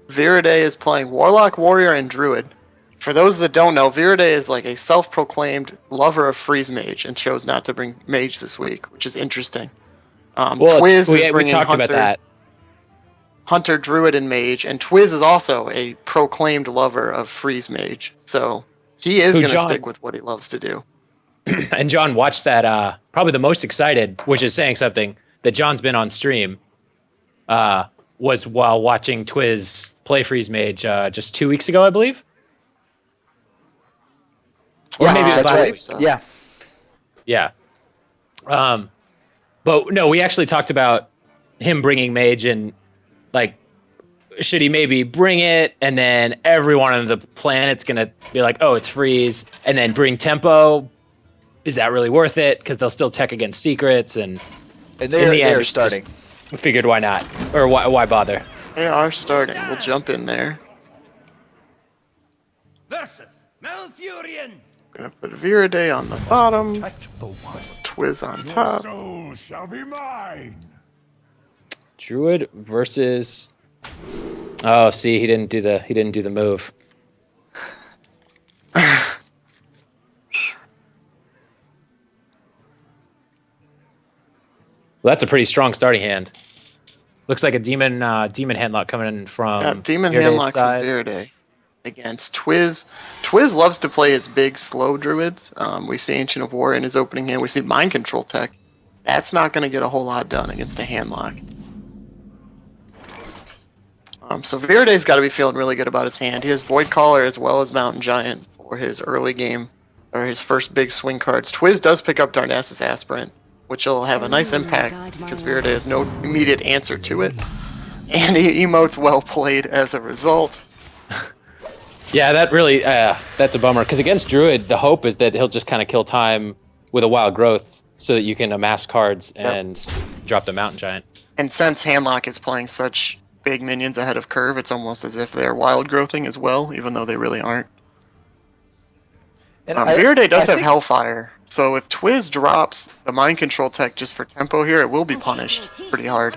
Viridae is playing Warlock, Warrior, and Druid. For those that don't know, Viridae is like a self-proclaimed lover of Freeze Mage and chose not to bring Mage this week, which is interesting. Twizz is bringing we talked about that. Hunter, Druid, and Mage, and Twizz is also a proclaimed lover of Freeze Mage, so he is going to stick with what he loves to do. And John watched that, probably the most excited, which is saying something, that John's been on stream, was while watching Twizz play Freeze Mage just 2 weeks ago, I believe. Or maybe it was last week. So. Yeah. Yeah. But no, we actually talked about him bringing Mage and, like, should he maybe bring it and then everyone on the planet's going to be like, oh, it's Freeze, and then bring Tempo. Is that really worth it? Because they'll still tech against secrets, and they're starting. We figured why not, or why bother? They are starting. We'll jump in there. Versus Malfurions. Gonna put Viridae on the bottom. Twizz on top. Soul shall be mine. Druid versus. Oh, see, he didn't do the move. Well, that's a pretty strong starting hand. Looks like a demon handlock coming in from demon Viridae's handlock side. from Viridae against Twizz. Twizz loves to play his big, slow druids. We see Ancient of War in his opening hand. We see Mind Control tech. That's not going to get a whole lot done against a handlock. So Viridae's got to be feeling really good about his hand. He has Void Caller as well as Mountain Giant for his early game, or his first big swing cards. Twizz does pick up Darnassus Aspirant, which will have a nice impact because Viridae has no immediate answer to it. And he emotes well played as a result. Yeah, that really, that's a bummer. Because against Druid, the hope is that he'll just kind of kill time with a Wild Growth so that you can amass cards and drop the Mountain Giant. And since Handlock is playing such big minions ahead of curve, it's almost as if they're Wild Growthing as well, even though they really aren't. And Viridae does have Hellfire, so if Twizz drops the Mind Control tech just for tempo here, it will be punished pretty hard.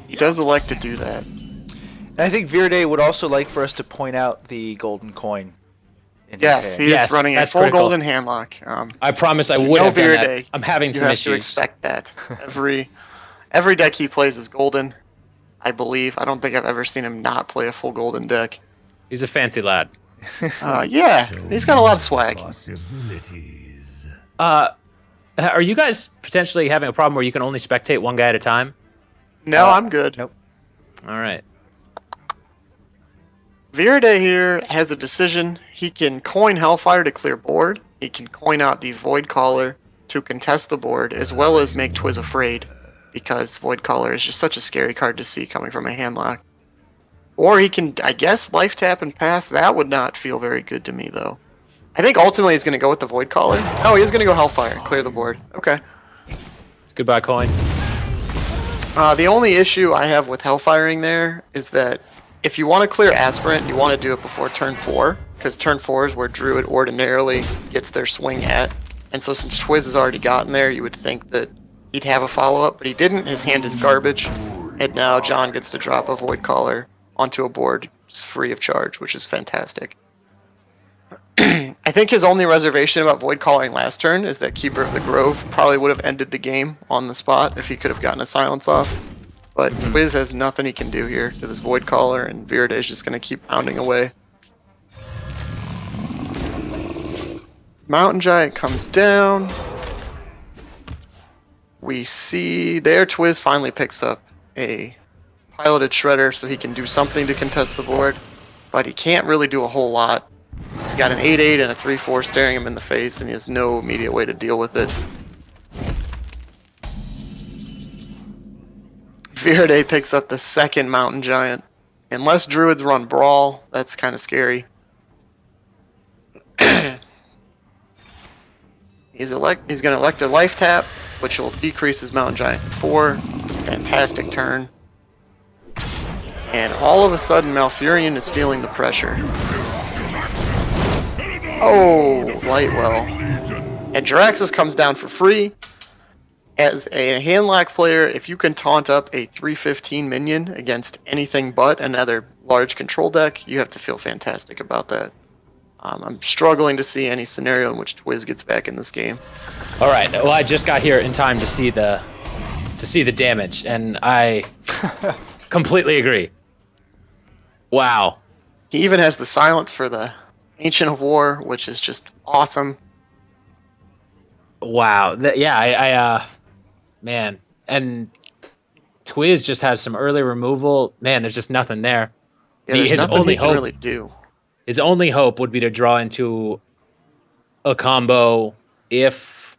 He does elect to do that. And I think Viridae would also like for us to point out the golden coin. Yes, he is running a full critical. Golden handlock. I promise I would have done that. I'm having some issues. You have to expect that. Every deck he plays is golden, I believe. I don't think I've ever seen him not play a full golden deck. He's a fancy lad. Yeah, he's got a lot of swag. Are you guys potentially having a problem where you can only spectate one guy at a time? No, I'm good. Nope. All right. Viridae here has a decision. He can coin Hellfire to clear board. He can coin out the Void Caller to contest the board, as well as make Twizz afraid, because Void Caller is just such a scary card to see coming from a handlock. Or he can, I guess, life tap and pass. That would not feel very good to me, though. I think ultimately he's going to go with the Void Caller. Oh, he is going to go Hellfire and clear the board. Okay. Goodbye, coin. The only issue I have with Hellfiring there is that if you want to clear Aspirant, you want to do it before turn 4, because turn 4 is where Druid ordinarily gets their swing at. And so since Twizz has already gotten there, you would think that he'd have a follow-up, but he didn't. His hand is garbage. And now John gets to drop a Void Caller onto a board just free of charge, which is fantastic. I think his only reservation about Void Callaring last turn is that Keeper of the Grove probably would have ended the game on the spot if he could have gotten a silence off. But Twizz has nothing he can do here to this Void Caller, and Viridae is just going to keep pounding away. Mountain Giant comes down. We see there Twizz finally picks up a piloted Shredder so he can do something to contest the board, but he can't really do a whole lot. He's got an 8-8 and a 3-4 staring him in the face, and he has no immediate way to deal with it. Viridae picks up the second Mountain Giant. Unless Druids run Brawl, that's kind of scary. He's going to elect a Life Tap, which will decrease his Mountain Giant to 4. Fantastic turn. And all of a sudden, Malfurion is feeling the pressure. Oh, Lightwell. And Jiraxxus comes down for free. As a handlock player, if you can taunt up a 315 minion against anything but another large control deck, you have to feel fantastic about that. I'm struggling to see any scenario in which Twizz gets back in this game. All right. Well, I just got here in time to see the damage, and I completely agree. Wow. He even has the silence for the Ancient of War, which is just awesome. Wow. Man. And Twizz just has some early removal. Man, there's just nothing there. Yeah, there's His nothing only he can hope, really do. his only hope would be to draw into a combo if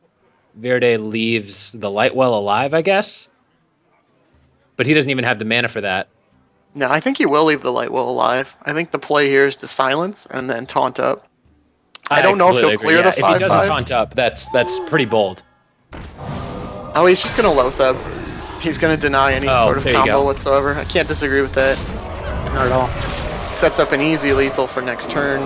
Viridae leaves the Lightwell alive, I guess. But he doesn't even have the mana for that. No, I think he will leave the Lightwell alive. I think the play here is to silence and then taunt up. I don't know if he'll completely clear agree, the yeah. If he doesn't 5/5. taunt up, that's pretty bold. Oh, he's just going to Loatheb. He's going to deny any sort of there you combo go. whatsoever. I can't disagree with that. Not at all. Sets up an easy lethal for next turn.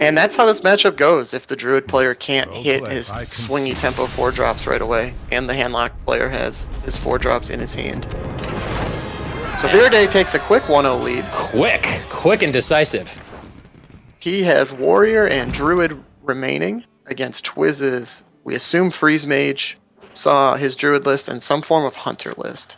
And that's how this matchup goes if the Druid player can't hit his swingy tempo 4-drops right away, and the handlock player has his 4-drops in his hand. So Viridae takes a quick 1-0 lead. Quick and decisive. He has Warrior and Druid remaining against Twizz's, we assume, Freeze Mage, saw his Druid list, and some form of Hunter list.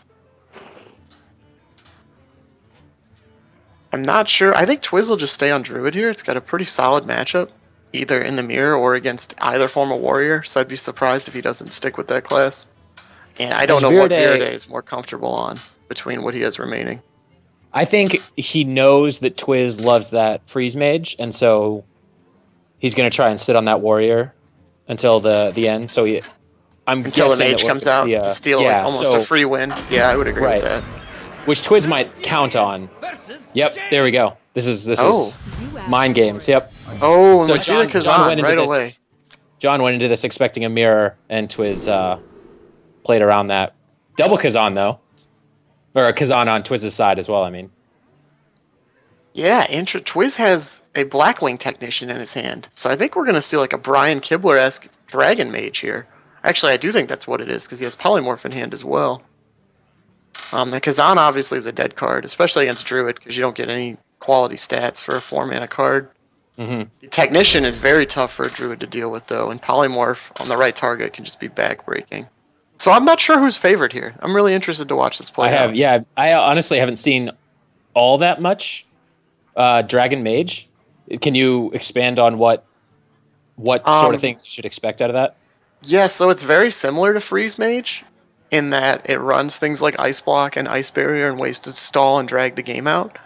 I'm not sure. I think Twizz will just stay on Druid here. It's got a pretty solid matchup, either in the mirror or against either form of Warrior, so I'd be surprised if he doesn't stick with that class. And I don't know what Viridae is more comfortable on between what he has remaining. I think he knows that Twizz loves that Freeze Mage, and so he's going to try and sit on that Warrior until the end. So until the Mage comes out to steal like almost a free win. Yeah, I would agree with that. Which Twizz might count on. Yep, there we go. This is mind games. Yep. Oh, so John went right away. This, John went into this expecting a mirror, and Twizz played around that. Double Kazan though, or a Kazan on Twizz's side as well. I mean. Yeah, Twizz has a Blackwing Technician in his hand, so I think we're going to see like a Brian Kibler-esque Dragon Mage here. Actually, I do think that's what it is, because he has Polymorph in hand as well. The Kazan obviously is a dead card, especially against Druid, because you don't get any quality stats for a 4-mana card. Mm-hmm. The Technician is very tough for a Druid to deal with, though, and Polymorph on the right target can just be backbreaking. So I'm not sure who's favored here. I'm really interested to watch this play out. I honestly haven't seen all that much Dragon Mage. Can you expand on what sort of things you should expect out of that? Yeah, so it's very similar to Freeze Mage in that it runs things like Ice Block and Ice Barrier in ways to stall and drag the game out.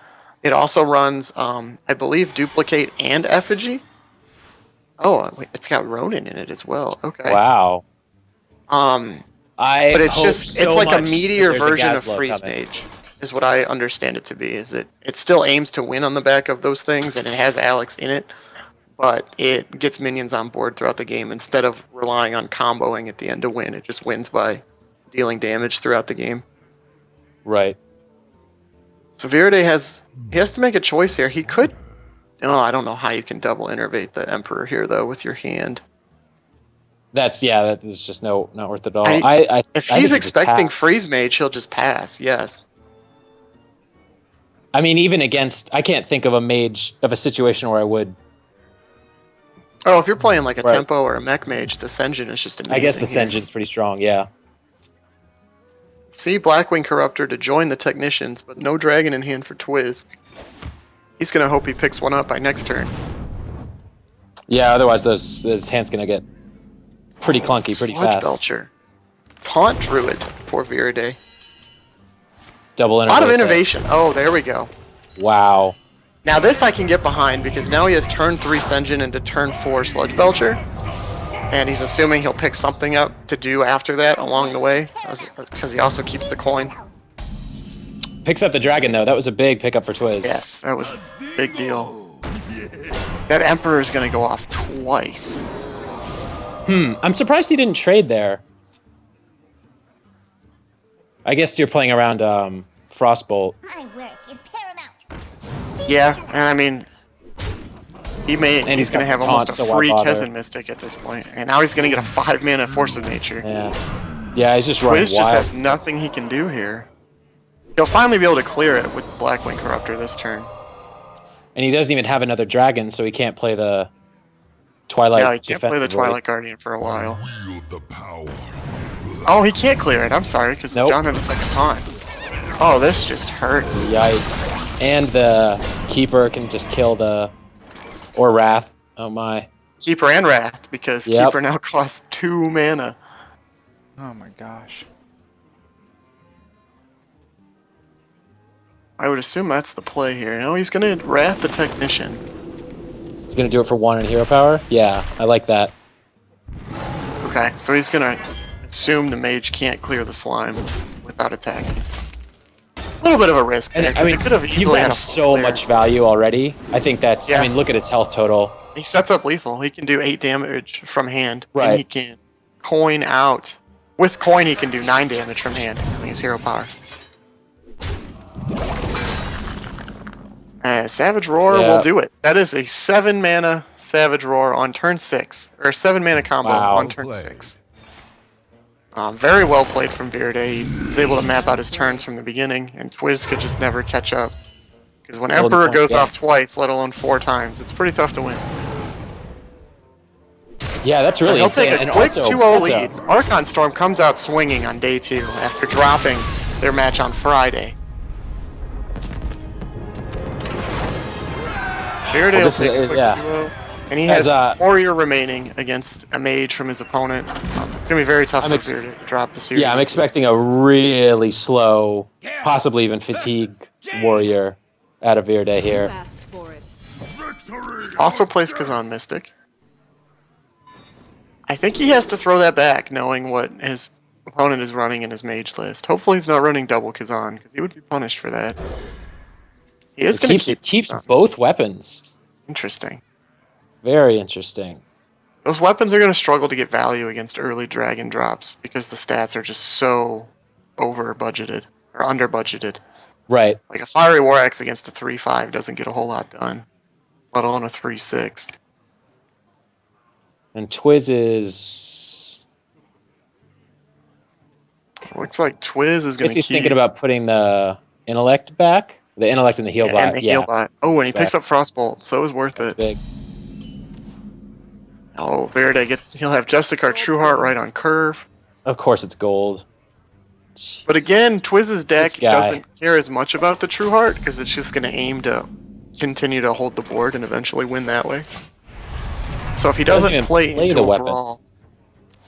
It also runs, I believe, Duplicate and Effigy. Oh, wait, it's got Ronin in it as well. Okay. Wow. But it's like a meteor version of Freeze Mage, is what I understand it to be. Is it still aims to win on the back of those things, and it has Alex in it, but it gets minions on board throughout the game instead of relying on comboing at the end to win. It just wins by dealing damage throughout the game. Right. So Viridae has to make a choice here. He could. I don't know how you can double innervate the Emperor here though with your hand. That is just not worth it at all. If he's expecting Freeze Mage, he'll just pass. Yes. I mean, even against, I can't think of a situation where I would. Oh, if you're playing like a Tempo or a Mech Mage, the Senjin is just amazing. I guess the Senjin's pretty strong, yeah. See Blackwing Corruptor to join the Technicians, but no Dragon in hand for Twizz. He's going to hope he picks one up by next turn. Yeah, otherwise his hand's going to get pretty clunky pretty Sludge fast. Belcher. Taunt Druid for Viridae. Double innovate. A lot of innovation. Oh, there we go. Wow. Now this I can get behind because now he has turn 3 Senjin into turn 4 Sludge Belcher. And he's assuming he'll pick something up to do after that along the way, because he also keeps the coin. Picks up the dragon though. That was a big pickup for Twizz. Yes, that was a big deal. That Emperor is going to go off twice. I'm surprised he didn't trade there. I guess you're playing around Frostbolt. My work is paramount. Yeah, and I mean, And he's got going to have the almost taunt, a so why free bother? Kezen Mystic at this point. And now he's going to get a 5-mana Force of Nature. Yeah, he's just running Twizz just wild. has nothing he can do here. He'll finally be able to clear it with Blackwing Corruptor this turn. And he doesn't even have another dragon, so he can't play the Twilight No, he can't play the defensively. Twilight Guardian for a while. Wield the power. Oh, he can't clear it. I'm sorry, because Nope. John had a second taunt. Oh, this just hurts. Yikes. And the Keeper can just kill the... Or Wrath. Oh my. Keeper and Wrath, because Yep. Keeper now costs 2 mana. Oh my gosh. I would assume that's the play here. No, he's going to Wrath the Technician. He's gonna do it for 1 in hero power? Yeah, I like that. Okay, so he's going to assume the Mage can't clear the Slime without attacking. A little bit of a risk there, And I because mean, he could have he's easily had gotten a so clear. much value already. I think that's... Yeah. I mean, look at his health total. He sets up lethal. He can do 8 damage from hand. Right. And he can coin out. With coin, he can do 9 damage from hand. I mean, he's hero power. Savage Roar Yeah. will do it. That is a 7 mana Savage Roar on turn 6. Or a 7 mana combo Wow. on turn 6. Very well played from Viridae. He was able to map out his turns from the beginning, and Twizz could just never catch up. Because when Golden Emperor point, goes yeah. off twice, let alone 4 times, it's pretty tough to win. Yeah, that's So really he'll insane. take a And quick also, 2-0 that's lead. Archon Storm comes out swinging on day 2 after dropping their match on Friday. Viridae will this take is- a quick yeah. 2-0. And he As, has Warrior remaining against a Mage from his opponent. It's going to be very tough I'm for ex- Viridae to drop the series. Yeah, I'm expecting a really slow, possibly even fatigue warrior out of Viridae You here. asked for it. Victory! Also plays Kazan Mystic. I think he has to throw that back, knowing what his opponent is running in his Mage list. Hopefully he's not running double Kazan, because he would be punished for that. He is It going to keep keeps Kazan. both weapons. Interesting. Very interesting. Those weapons are going to struggle to get value against early dragon drops because the stats are just so over budgeted or under budgeted. Right. Like a Fiery War Axe against a 3-5 doesn't get a whole lot done, let alone a 3-6. And Twizz is... Looks like Twizz is I going guess to he's keep. thinking about putting the intellect back. The intellect and the heal bot. and the heal bot. Oh, and he picks Back. up Frostbolt, so it was worth That's it. big. Oh, Viridae he'll have Justicar Trueheart right on curve. Of course it's gold. But again, Twizz's deck This guy. doesn't care as much about the Trueheart because it's just going to aim to continue to hold the board and eventually win that way. So if he Doesn't doesn't even play play into the a weapon. brawl,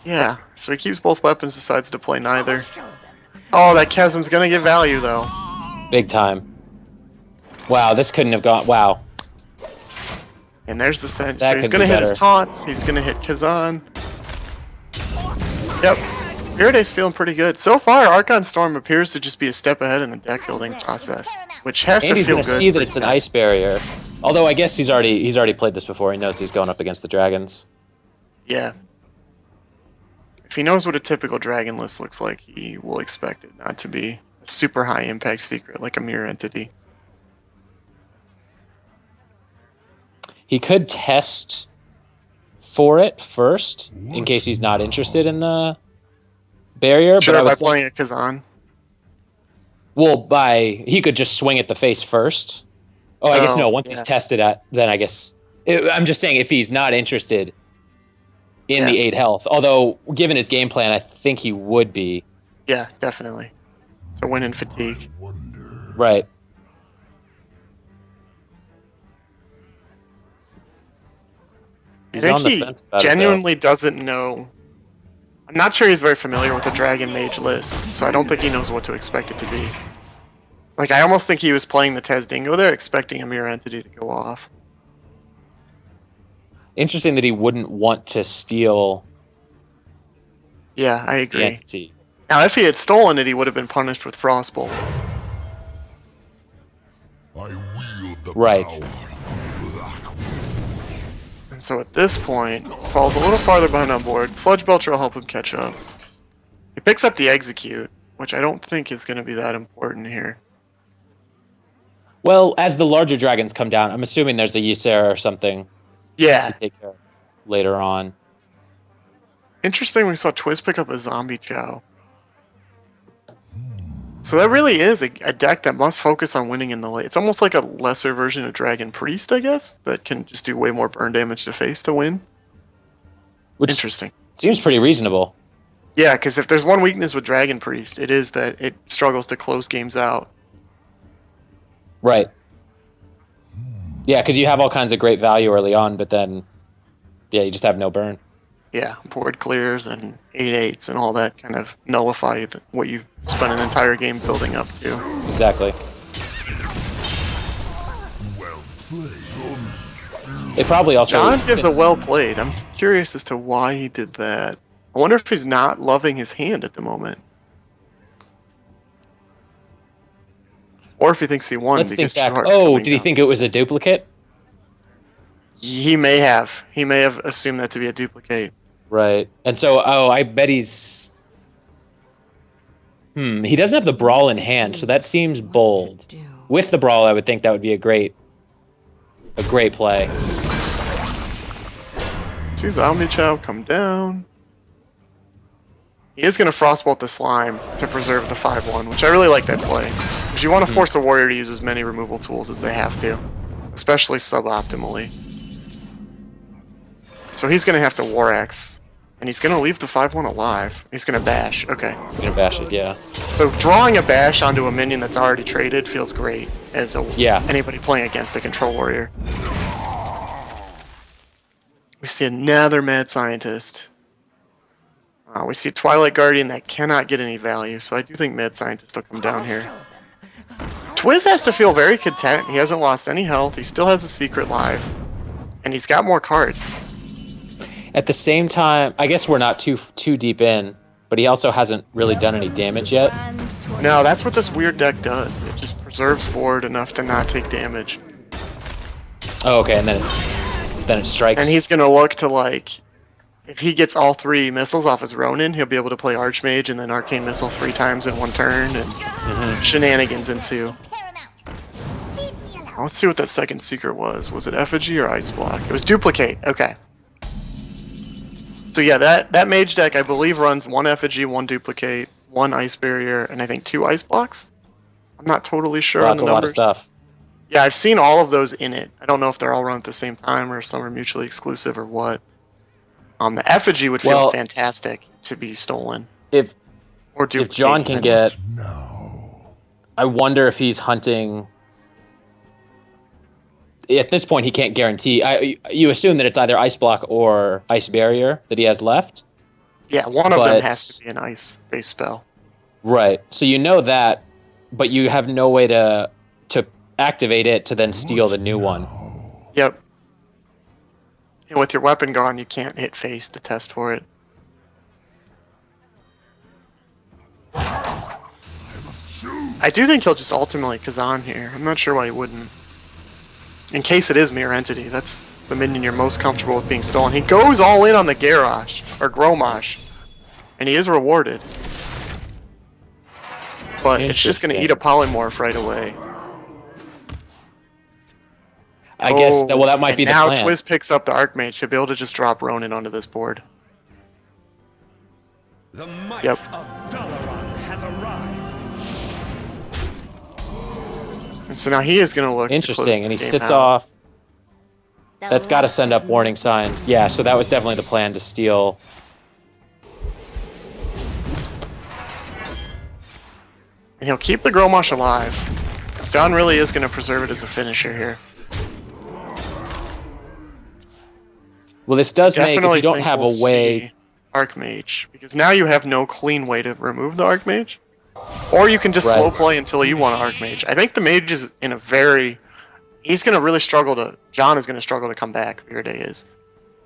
yeah. So he keeps both weapons, decides to play neither. Oh, that Kezen's going to get value though. Big time. Wow, this couldn't have gone... Wow. And there's the set. That So he's could going to be hit his better. taunts. He's going to hit Kazan. Yep. Viridae's feeling pretty good. So far, Archon Storm appears to just be a step ahead in the deck building process, which has And to he's feel going good. to see for that it's an him. ice barrier. Although I guess he's already played this before. He knows he's going up against the dragons. Yeah. If he knows what a typical dragon list looks like, he will expect it not to be a super high impact secret like a mirror entity. He could test for it first, in case he's not interested in the barrier. Sure, but I by would think, playing a Kazan. well, he could just swing at the face first. Oh, I guess Oh, no. Once yeah. he's tested it, then I guess I'm just saying if he's not interested in the Yeah. 8 health. Although, given his game plan, I think he would be. Yeah, definitely. To win in fatigue. Wonder. Right. I He's think on the he fence about it, though. genuinely doesn't know. I'm not sure he's very familiar with the Dragon Mage list, so I don't think he knows what to expect it to be. Like, I almost think he was playing the Tez Dingo there, expecting a mirror entity to go off. Interesting that he wouldn't want to steal Yeah, I the agree. entity. Now, if he had stolen it, he would have been punished with Frostbolt. I wield the Right. power. Black. And so at this point, he falls a little farther behind on board. Sludge Belcher will help him catch up. He picks up the Execute, which I don't think is going to be that important here. Well, as the larger dragons come down, I'm assuming there's a Ysera or something Yeah. to take care of later on. Interesting, we saw Twizz pick up a zombie Chow. So that really is a deck that must focus on winning in the late. It's almost like a lesser version of Dragon Priest, I guess, that can just do way more burn damage to face to win. Which Interesting. seems pretty reasonable. Yeah, because if there's one weakness with Dragon Priest, it is that it struggles to close games out. Right. Yeah, because you have all kinds of great value early on, but then, yeah, you just have no burn. Yeah, board clears and 8/8s and all that kind of nullify what you've spent an entire game building up to. Exactly. Well played. It probably also... John gives a since- well played. I'm curious as to why he did that. I wonder if he's not loving his hand at the moment. Or if he thinks he won Let's think because back. Gerard's Oh, coming did he down. think it was a duplicate? He may have. He may have assumed that to be a duplicate. Right. And so, I bet he's... He doesn't have the Brawl in hand, so that seems bold. With the Brawl, I would think that would be a great play. See Zombie Chow come down. He is going to Frostbolt the Slime to preserve the 5/1, which I really like that play. Because you want to force a warrior to use as many removal tools as they have to. Especially suboptimally. So he's going to have to War Axe. And he's going to leave the 5/1 alive. He's going to bash. Okay. He's gonna bash it, yeah. So drawing a bash onto a minion that's already traded feels great as anybody playing against a control warrior. We see another mad scientist. We see a Twilight Guardian that cannot get any value, so I do think mad scientist will come down here. Twizz has to feel very content. He hasn't lost any health. He still has a secret live, and he's got more cards. At the same time, I guess we're not too deep in, but he also hasn't really done any damage yet. No, that's what this weird deck does. It just preserves board enough to not take damage. Oh, okay, and then it strikes. And he's gonna look to, like, if he gets all 3 missiles off his Ronin, he'll be able to play Archmage and then Arcane Missile 3 times in one turn, and shenanigans ensue. Let's see what that second secret was. Was it Effigy or Ice Block? It was Duplicate. Okay. So yeah, that mage deck, I believe, runs 1 Effigy, 1 Duplicate, 1 Ice Barrier, and I think 2 Ice Blocks. I'm not totally sure on That's the a lot of numbers. stuff. Yeah, I've seen all of those in it. I don't know if they're all run at the same time or if some are mutually exclusive or what. The Effigy would feel Well, fantastic to be stolen. If Or Duplicate. if John can get, Now. I wonder if he's hunting. At this point, he can't guarantee. You assume that it's either Ice Block or Ice Barrier that he has left. Yeah, one of them but- has to be an ice-based spell. Right. So you know that, but you have no way to activate it to then steal the new one. Yep. And with your weapon gone, you can't hit face to test for it. I do think he'll just ultimately Kazan here. I'm not sure why he wouldn't. In case it is Mirror Entity, that's the minion you're most comfortable with being stolen. He goes all in on the Garrosh, or Gromosh, and he is rewarded. But it's just going to eat a Polymorph right away. I guess that, well, that might and be the now plan. Twizz picks up the Archmage. He'll be able to just drop Ronin onto this board. The might Yep. of Dalaran has arrived. And so now he is going to look to close Interesting, and he this game sits out. off. That's got to send up warning signs. Yeah, so that was definitely the plan, to steal. And he'll keep the Gromosh alive. John really is going to preserve it as a finisher here. Well, this does make, if Definitely you don't think have we'll a way... see Archmage, because now you have no clean way to remove the Archmage. Or you can just Right. slow play until you want Archmage. I think the Mage is in a very... He's going to really struggle to... John is going to struggle to come back, Viridae is.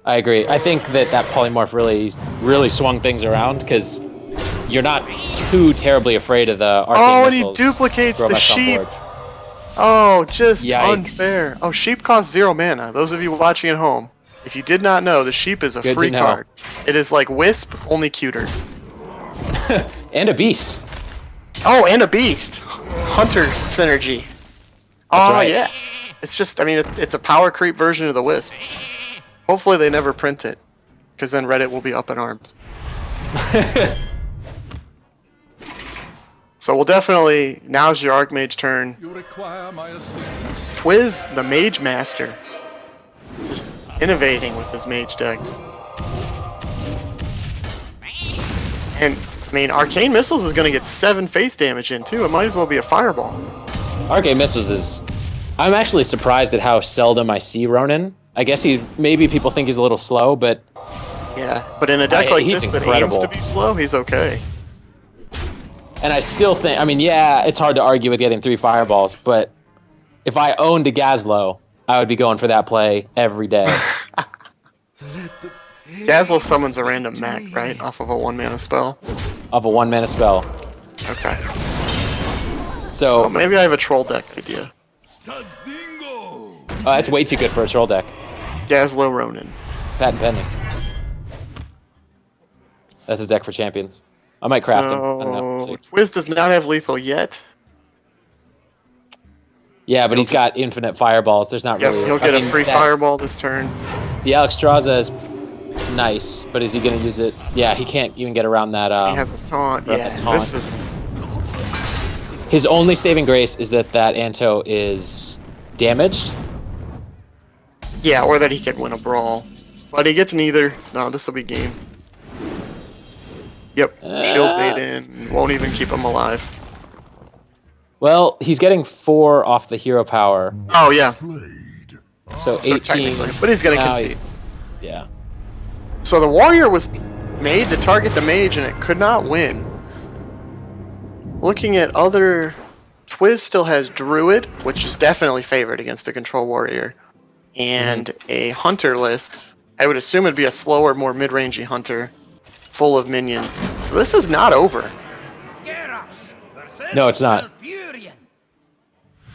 I agree. I think that polymorph really swung things around, because you're not too terribly afraid of the arcane Oh, and he missiles. duplicates the Gromosh on sheep! board. Oh, just Yikes. unfair. Oh, sheep costs 0 mana. Those of you watching at home, if you did not know, the sheep is a Good to free know. card. It is like Wisp, only cuter. And a beast. Oh, and a beast. Hunter synergy. That's Oh, right. yeah. It's just, I mean, it's a power creep version of the Wisp. Hopefully they never print it, because then Reddit will be up in arms. So we'll definitely, now's your Archmage turn. You require my assistance. Twizz, the Mage Master. Just innovating with his Mage decks. And, I mean, Arcane Missiles is going to get 7 face damage in, too. It might as well be a Fireball. Arcane Missiles is... I'm actually surprised at how seldom I see Ronin. I guess maybe people think he's a little slow, but... Yeah, but in a deck like he's this that aims incredible. to be slow, he's okay. And I still think... I mean, yeah, it's hard to argue with getting 3 Fireballs, but if I owned a Gazlo, I would be going for that play every day. Dazzle summons a random mech, right? Off of a 1-mana spell. Of a 1-mana spell. Okay. So... Oh, maybe I have a troll deck idea. that's way too good for a troll deck. Gazlo Ronin. Patent pending. That's his deck for champions. I might craft him. I don't know. So, See. Twizz does not have lethal yet. Yeah, but He'll he's got just- infinite fireballs. There's not Yep, really... he'll get I a mean, free that- fireball this turn. The Alexstrasza is nice, but is he going to use it? Yeah, he can't even get around that. He has a taunt. Right, Yeah, a taunt. this is... His only saving grace is that Anto is damaged. Yeah, or that he could win a brawl. But he gets neither. No, this will be game. Yep, shield bait in. Won't even keep him alive. Well, he's getting 4 off the hero power, Oh, yeah. Played. so So 18. technically, but he's gonna Now concede. Yeah. So the warrior was made to target the mage and it could not win. Looking at other... Twizz still has druid, which is definitely favored against a control warrior. And a hunter list. I would assume it'd be a slower, more mid-rangey hunter. Full of minions. So this is not over. No, it's not.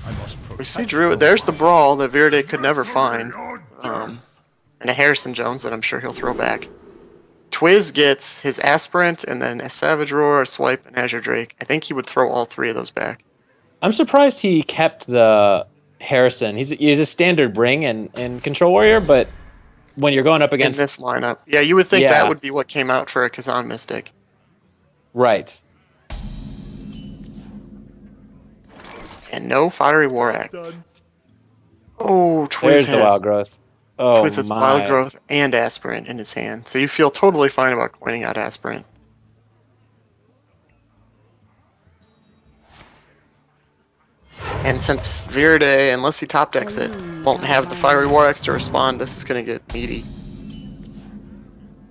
I must We see druid. There's the brawl that Viridae could never find. And a Harrison Jones that I'm sure he'll throw back. Twizz gets his Aspirant, and then a Savage Roar, a Swipe, and Azure Drake. I think he would throw all 3 of those back. I'm surprised he kept the Harrison. He's a standard bring and control warrior, but when you're going up In against... this lineup. Yeah, you would think Yeah. that would be what came out for a Kazan Mystic. Right. And no Fiery War Axe. Oh, Twizz There's has, the Wild Growth. Oh, Twizz has my. Wild Growth and Aspirant in his hand. So you feel totally fine about coining out Aspirant. And since Viridae, unless he top decks it, won't have the Fiery War Axe to respond, this is going to get meaty.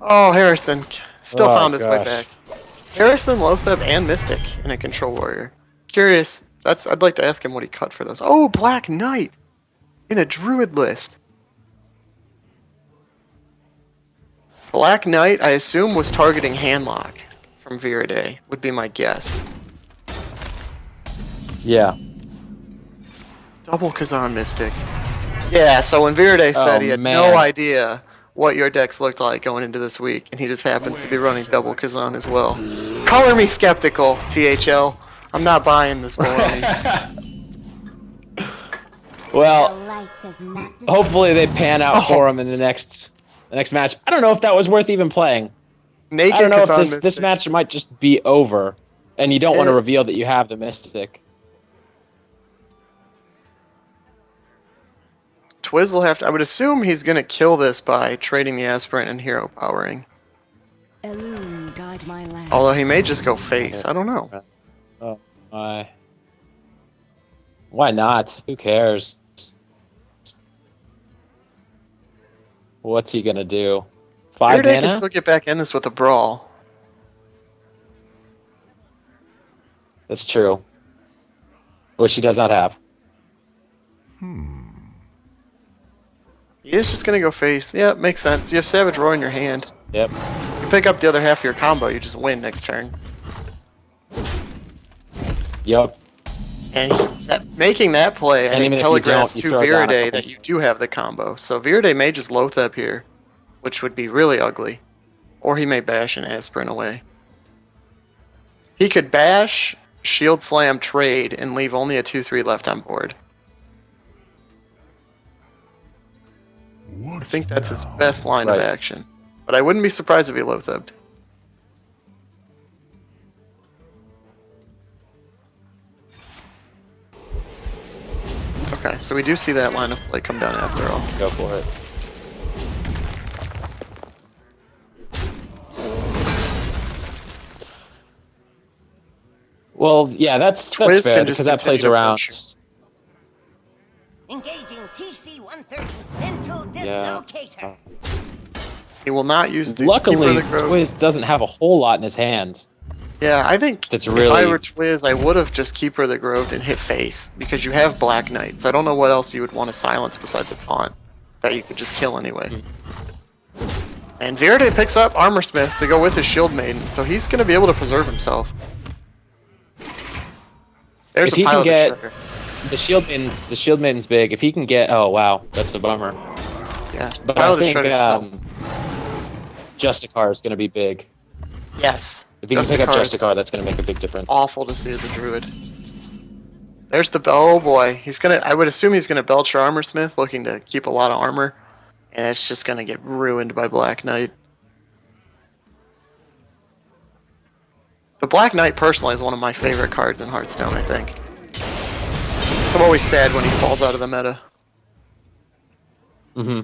Oh, Harrison still Oh, found his way gosh. back. Harrison, Lotheb, and Mystic in a Control Warrior. Curious. I'd like to ask him what he cut for those. Oh, Black Knight in a Druid list. Black Knight, I assume, was targeting Handlock from Viridae, would be my guess. Yeah. Double Kazan Mystic. Yeah, so when Viridae said Oh, he had man. no idea what your decks looked like going into this week, and he just happens to be running double Kazan as well. Color me skeptical, THL. I'm not buying this baloney. Well, hopefully they pan out for him in the next match. I don't know if that was worth even playing. Naked I don't know if Kazan this Mystic. match might just be over, and you don't want to Eh. reveal that you have the Mystic. Twizz will have to... I would assume he's going to kill this by trading the Aspirant and Hero Powering. Although he may just go face. I don't know. Oh my. Why not? Who cares? What's he gonna do? 5 Viridae can mana? still get back in this with a Brawl. That's true. Which he does not have. He is just going to go face. Yeah, makes sense. You have Savage Roar in your hand. Yep. You pick up the other half of your combo, you just win next turn. Yep. And making that play, I And think even if you telegraphs don't, to you throw it down a Viridae couple. that you do have the combo. So Viridae may just Lotheb here, which would be really ugly. Or he may bash and Aspirant away. He could bash, Shield Slam, trade, and leave only a 2/3 left on board. I think that's his best line Right. of action. But I wouldn't be surprised if he low-thubbed. Okay, so we do see that line of play come down after all. Go for it. Well, yeah, that's Twizz fair can just because that plays continue to around. push. Engaging TC-130 mental Yeah. dislocator. He will not use the Luckily, Keeper of the Grove. Twizz doesn't have a whole lot in his hand. Yeah, I think That's if I really- were Twizz, I would have just Keeper of the Grove and hit face, because you have Black Knight, so I don't know what else you would want to silence besides a taunt that you could just kill anyway. And Viridae picks up Armor Smith to go with his Shield Maiden, so he's going to be able to preserve himself. There's If a he can Pilot get- Destroyer. The shield maiden's big. If he can get, oh wow, that's a bummer. Yeah, But I Pilot think Destroyer helps. Justicar is going to be big. Yes. If he can pick up Justicar's Justicar, that's going to make a big difference. awful to see as a druid. There's the oh boy. He's gonna. I would assume he's gonna belch your Armor Smith, looking to keep a lot of armor, and it's just gonna get ruined by Black Knight. The Black Knight personally is one of my favorite cards in Hearthstone. I think. I'm always sad when he falls out of the meta. Mm-hmm.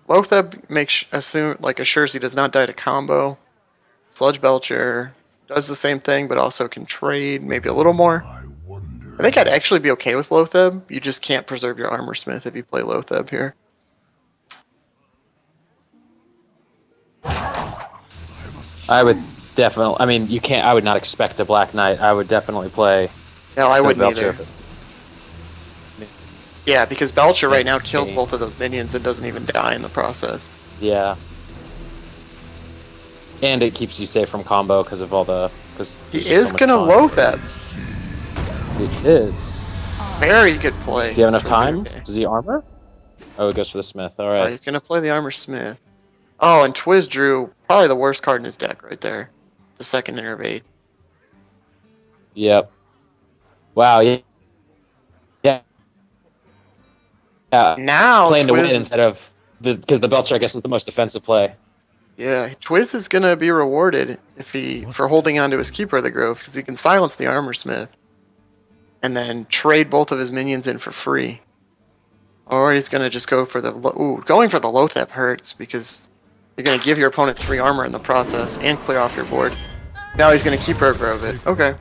Lotheb assures he does not die to combo. Sludge Belcher does the same thing, but also can trade maybe a little more. I wonder. I think I'd actually be okay with Lotheb. You just can't preserve your Armor Smith if you play Lotheb here. I would definitely. I mean, you can't. I would not expect a Black Knight. I would definitely play. No, I wouldn't Belcher either. if it's- Yeah, because Belcher right now kills Okay. both of those minions and doesn't even die in the process. Yeah. And it keeps you safe from combo because of all the. Because He is gonna Lotheb. It is. Very good play. Does he have enough from time? Viridae. Does he armor? Oh, it goes for the Smith. All Oh, right. he's gonna play the Armor Smith. Oh, and Twizz drew probably the worst card in his deck right there. The second Innervate. Yep. Wow. Yeah. Yeah. Yeah. Now Playing to win Twizz is- instead of because the Belcher, I guess, is the most defensive play. Yeah, Twizz is gonna be rewarded for holding on to his Keeper of the Grove, because he can silence the Armor Smith and then trade both of his minions in for free. Or he's gonna just go for the going for the Lothep hurts, because you're gonna give your opponent 3 armor in the process and clear off your board. Now he's gonna Keeper of Grove it. Okay.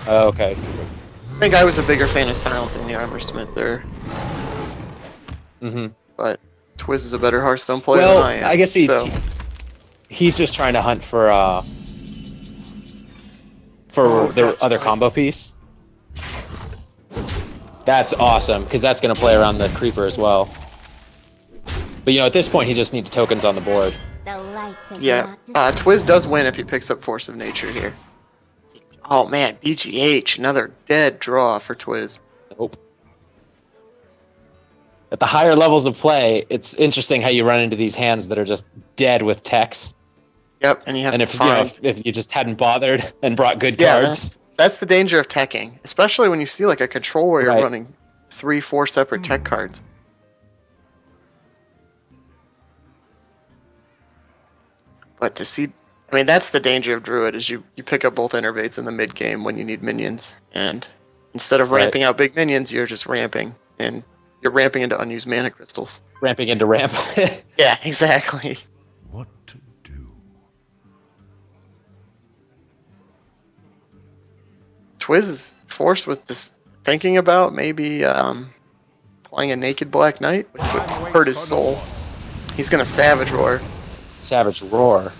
Oh, okay. I think I was a bigger fan of silencing the Armor Smith there, Mm-hmm. but Twizz is a better Hearthstone player than Well, I am. I guess so. he's just trying to hunt for Oh, the that's other right. combo piece. That's awesome because that's going to play around the creeper as well. But at this point, he just needs tokens on the board. The light does Yeah, not Twizz does win if he picks up Force of Nature here. Oh man, BGH, another dead draw for Twizz. Nope. At the higher levels of play, it's interesting how you run into these hands that are just dead with techs. Yep, and you have And to if find. if you just hadn't bothered and brought good Yeah, cards, that's the danger of teching, especially when you see like a control where you're Right. running 3-4 separate tech cards. But to see, I mean, that's the danger of Druid, is you pick up both Innervates in the mid game when you need minions, and instead of Right. ramping out big minions, you're just ramping, and you're ramping into unused mana crystals. ramping into ramp. Yeah, exactly. What to do? Twizz is forced with this, thinking about maybe playing a Naked Black Knight, which would hurt his soul. He's gonna Savage Roar. Savage Roar.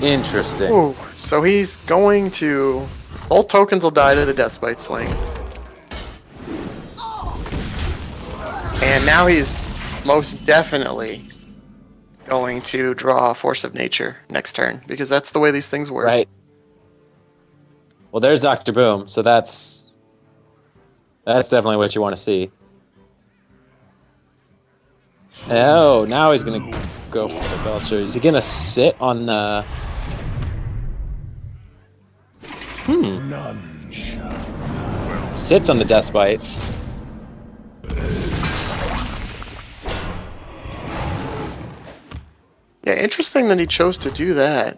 Interesting. Ooh, so he's going to. Both tokens will die to the Deathbite swing. And now he's most definitely going to draw Force of Nature next turn, because that's the way these things work. Right. Well, there's Dr. Boom, so that's definitely what you want to see. Oh, now he's gonna go for the Belcher. Is he gonna sit on the? None shall. Sits on the Death Bite. Yeah, interesting that he chose to do that.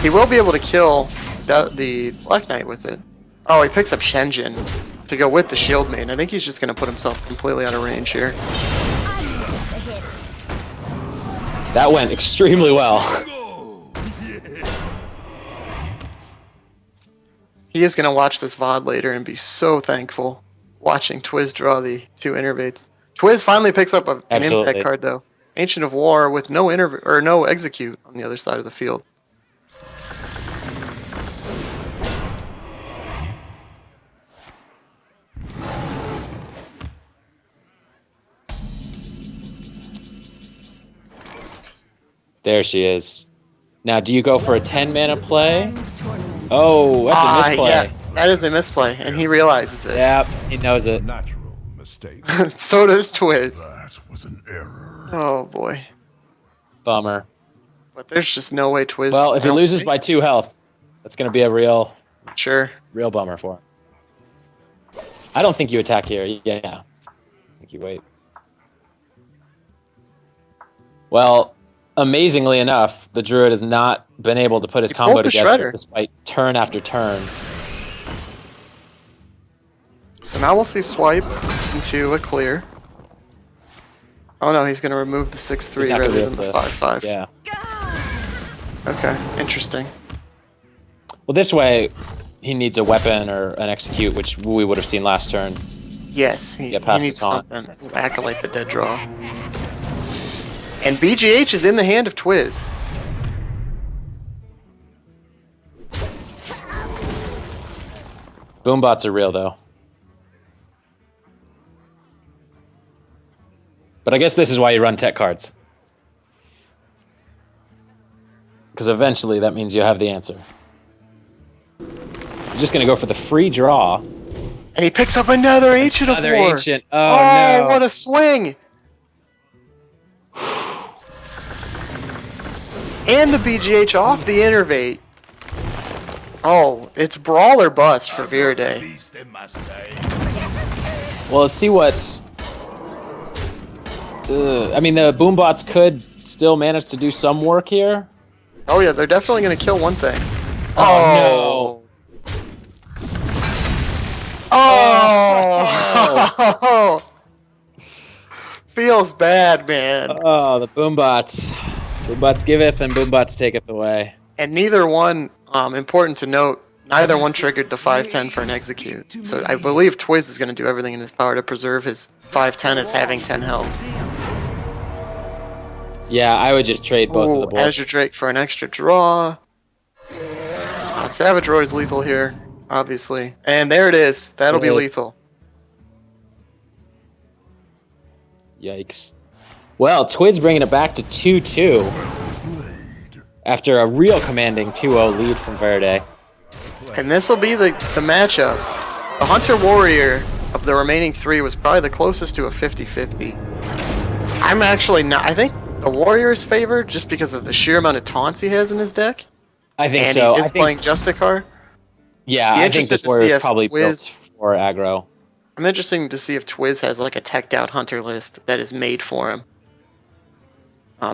He will be able to kill the Black Knight with it. Oh, he picks up Shenjin to go with the Shield Maiden. I think he's just going to put himself completely out of range here. That went extremely well. He is going to watch this VOD later and be so thankful watching Twizz draw the 2 innervates. Twizz finally picks up an Absolutely. impact card though. Ancient of War with no no execute on the other side of the field. There she is. Now, do you go for a 10 mana play? Oh, that's a misplay. Yeah, that is a misplay, and he realizes it. Yep, he knows it. Natural mistake. So does Twizz. That was an error. Oh boy. Bummer. But there's just no way Twizz... Well, if I he don't loses think- by 2 health, that's going to be a real Sure. bummer for him. I don't think you attack here. Yeah. I think you wait. Well, amazingly enough, the Druid has not been able to put his He pulled combo the together Shredder. despite turn after turn. So now we'll see Swipe into a clear. Oh no, he's going to remove the He's 6/3 not gonna rather be than the able to- 5/5. Yeah. Okay, interesting. Well, this way, he needs a weapon or an execute, which we would have seen last turn. Yes, he Get past the needs taunt. something. Acolyte the dead draw. And BGH is in the hand of Twizz. Boombots are real, though. But I guess this is why you run tech cards. Because eventually that means you have the answer. You're just going to go for the free draw. And he picks up another Ancient Another of War. Ancient. Oh, Oh, no. what a swing! And the BGH off the innervate. Oh, it's brawl or bust for Viridae. Well, let's see what's... I mean, the Boombots could still manage to do some work here. Oh yeah, they're definitely going to kill one thing. Oh, Oh! Feels bad, man. Oh, the Boombots. Boombots giveth and Boombots taketh away. And neither one, important to note, neither one triggered the 5/10 for an execute. So I believe Twizz is going to do everything in his power to preserve his 5/10 as having 10 health. Yeah, I would just trade both of Ooh, the boards. Azure Drake for an extra draw. Savage Roid's lethal here, obviously. And there it is. That'll be It is. lethal. Yikes. Well, Twizz bringing it back to 2-2 after a real commanding 2-0 lead from Viridae. And this will be the matchup. The Hunter Warrior of the remaining 3 was probably the closest to a 50-50. I'm actually not... I think the Warrior is favored just because of the sheer amount of taunts he has in his deck. I think And so. he I is think, playing Justicar. yeah, Be I think interested this to Warrior see is if probably built Twizz- for aggro. I'm interested to see if Twizz has like a teched out Hunter list that is made for him.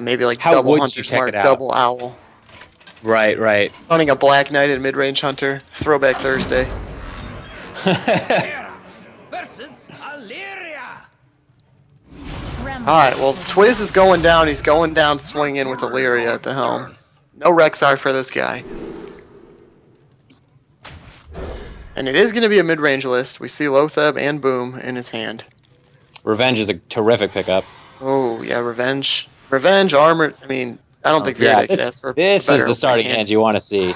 Maybe like How double would you Hunter's tech Mark, it out? double Owl. Right. Running a Black Knight and mid-range Hunter. Throwback Thursday. Versus Illyria. Alright, well, Twizz is going down. He's going down swinging with Illyria at the helm. No Rexar for this guy. And it is going to be a mid-range list. We see Lotheb and Boom in his hand. Revenge is a terrific pickup. Oh, yeah, Revenge. Revenge, Armor. I mean, I don't think Viridae Yeah, could ask for a this better is the starting opening hand you want to see.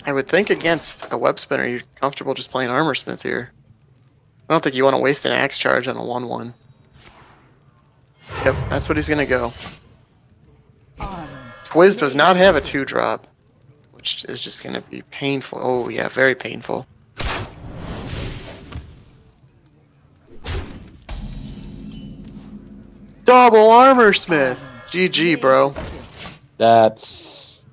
I would think against a Web Spinner, you're comfortable just playing Armor Smith here. I don't think you want to waste an Axe Charge on a 1/1. Yep, that's what he's going to go. Twizz does not have a 2-drop, which is just going to be painful. Oh, yeah, very painful. Double armor smith. GG, bro. That's...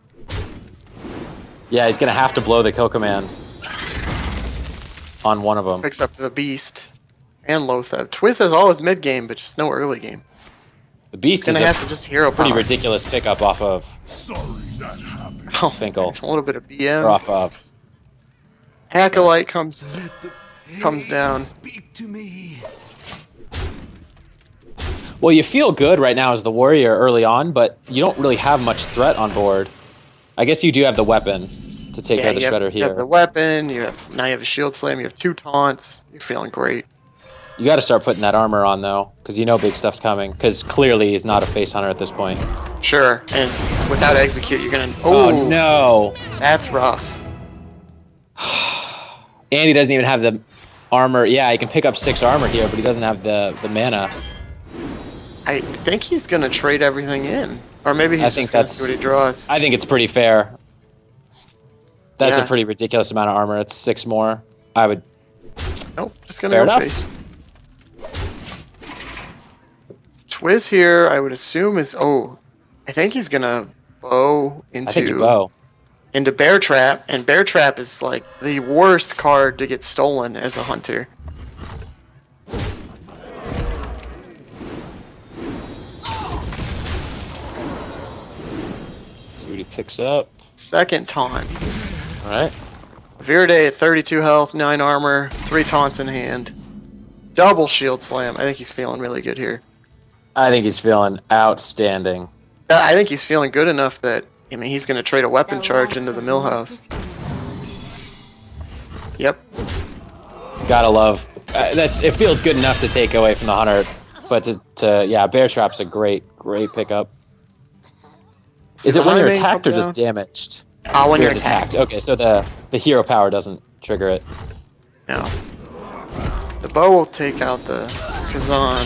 Yeah, he's going to have to blow the kill command on one of them. Picks up the beast and Lotheb. Twizz has all his mid game, but just no early game. The beast is Gonna a have to just hero pretty power. ridiculous pickup off of Sorry that happened. Oh, Finkel. a little bit of Or BM. off of... Acolyte comes down. Speak to me. Well, you feel good right now as the warrior early on, but you don't really have much threat on board. I guess you do have the weapon to take out the you shredder have, here. you have the weapon. Now you have a shield slam. You have 2 taunts. You're feeling great. You got to start putting that armor on though, because you know big stuff's coming. Because clearly he's not a face hunter at this point. Sure, and without execute, you're gonna. Oh no! That's rough. And he doesn't even have the armor. Yeah, he can pick up 6 armor here, but he doesn't have the mana. I think he's gonna trade everything in, or maybe he's just gonna see what he draws. I think it's pretty fair. That's Yeah. a pretty ridiculous amount of armor. It's 6 more. I would. Nope, just gonna Fair go enough. face. Twizz here, I would assume is. Oh, I think he's gonna bow I think you into bow. Bear Trap, and Bear Trap is like the worst card to get stolen as a hunter. See what he picks up. Second taunt. All right. Viridae at 32 health, 9 armor, 3 taunts in hand. Double shield slam. I think he's feeling really good here. I think he's feeling outstanding. I think he's feeling good enough that, I mean, he's going to trade a weapon charge into the millhouse. Yep. Gotta love. It feels good enough to take away from the hunter, but yeah, Bear Trap's a great pickup. See Is it the when you're Highmane attacked or come just down? damaged? When you're It's attacked. Okay, so the hero power doesn't trigger it. No. The bow will take out the Kazan.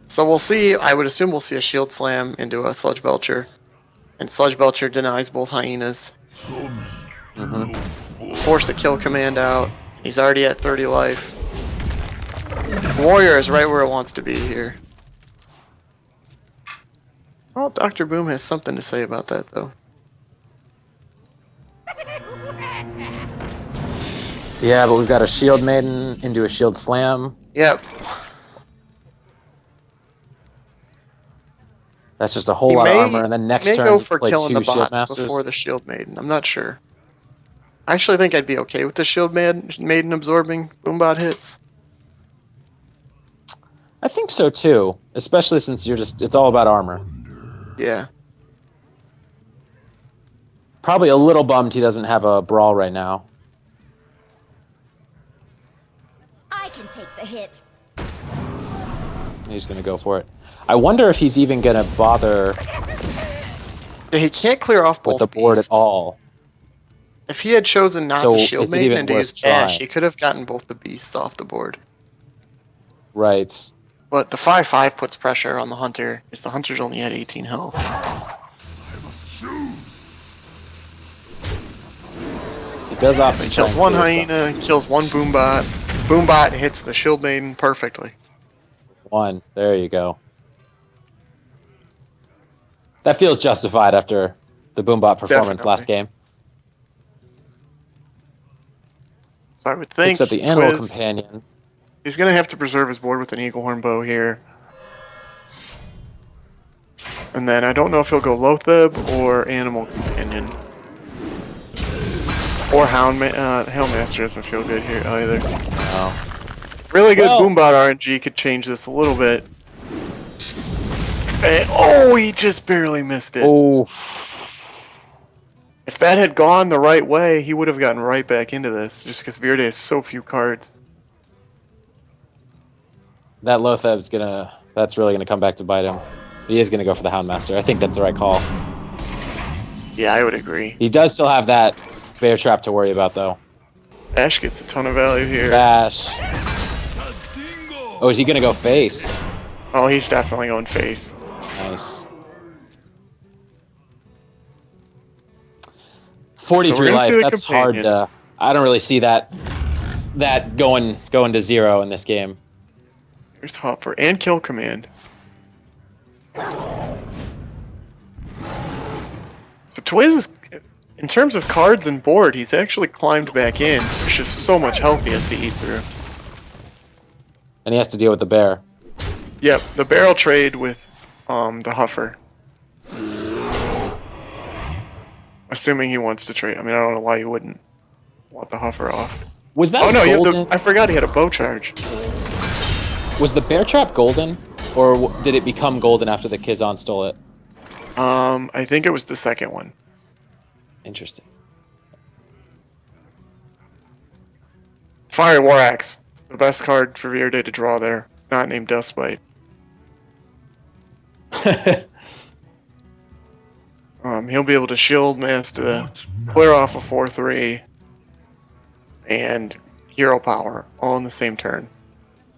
So we'll see, I would assume we'll see a shield slam into a Sludge Belcher. And Sludge Belcher denies both hyenas. Force the kill command out. He's already at 30 life. Warrior is right where it wants to be here. Well, Dr. Boom has something to say about that, though. Yeah, but we've got a shield maiden into a shield slam. Yep. That's just a whole He lot may, of armor, and then next he may turn go for play killing 2 the shield bots masters. before the shield maiden. I'm not sure. I actually think I'd be okay with the shield maiden absorbing Boombot hits. I think so too, especially since it's all about armor. Yeah. Probably a little bummed he doesn't have a brawl right now. I can take the hit. He's gonna go for it. I wonder if he's even gonna bother He can't clear off both with the board beasts. at all. If he had chosen not So to shield is it maiden even and to worth use bash, trying? he could have gotten both the beasts off the board. Right. But the 5/5 puts pressure on the hunter, because the hunter's only at 18 health. He does opt to He try kills and one clear some. hyena, kills one Boombot. Boombot hits the shield maiden perfectly. One. There you go. That feels justified after the Boombot performance Definitely. last game. So I would think Picks up the animal Twizz, companion. he's going to have to preserve his board with an Eagle Horn bow here. And then I don't know if he'll go Lotheb or Animal Companion. Or Houndmaster doesn't feel good here either. Really good Well- Boombot RNG could change this a little bit. Oh, he just barely missed it. Oh, If that had gone the right way, he would have gotten right back into this, just because Viridae has so few cards. that Lotheb's that's really gonna come back to bite him. He is gonna go for the Houndmaster. I think that's the right call. Yeah, I would agree. He does still have that Bear Trap to worry about though. Ash gets a ton of value here. Bash. Oh, is he gonna go face? Oh, he's definitely going face. Nice. So 43 we're gonna see life. the That's hard companion. to. I don't really see that going to 0 in this game. There's Hopper and Kill Command. So Twizz is, in terms of cards and board, he's actually climbed back in. There's just so much health he has to eat through. And he has to deal with the bear. Yep, the barrel trade with the Huffer. Assuming he wants to trade. I mean, I don't know why you wouldn't want the Huffer off. Was that Oh no, golden? I forgot he had a bow charge. Was the bear trap golden? Or did it become golden after the Kizon stole it? I think it was the second one. Interesting. Fire War Axe. The best card for Viridae to draw there. Not named Dustbite. He'll be able to shield mass to clear off a 4/3 and hero power all in the same turn.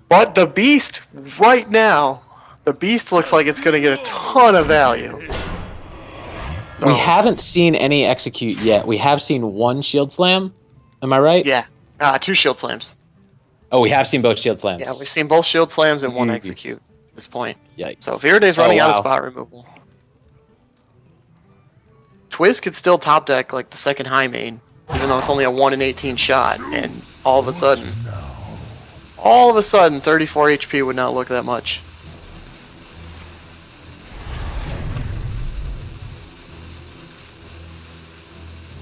But the beast right now, the beast looks like it's going to get a ton of value. So, We haven't seen any execute yet. We have seen one shield slam. Am I right? yeah, 2 shield slams. Oh, we have seen both shield slams. Yeah, we've seen both shield slams and one Mhm. execute at this point. Yikes. So Viridae's running out of wow. spot removal. Twizz could still top deck like the second high main, even though it's only a 1 in 18 shot, and all of a sudden, 34 HP would not look that much.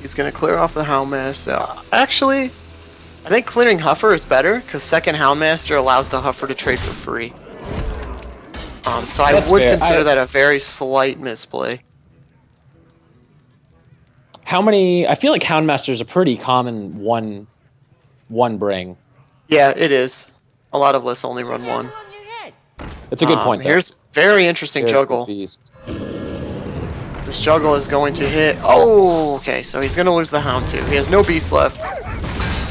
He's gonna clear off the Houndmaster. Actually, I think clearing Huffer is better, because second Houndmaster allows the Huffer to trade for free. So I That's would fair. consider that a very slight misplay. How many? I feel like Houndmaster is a pretty common one bring. Yeah, it is. A lot of lists only run one. On your head. It's a good point, though. Here's very interesting There's the juggle. beast. This juggle is going to hit. Oh, okay. So he's going to lose the Hound too. He has no beast left.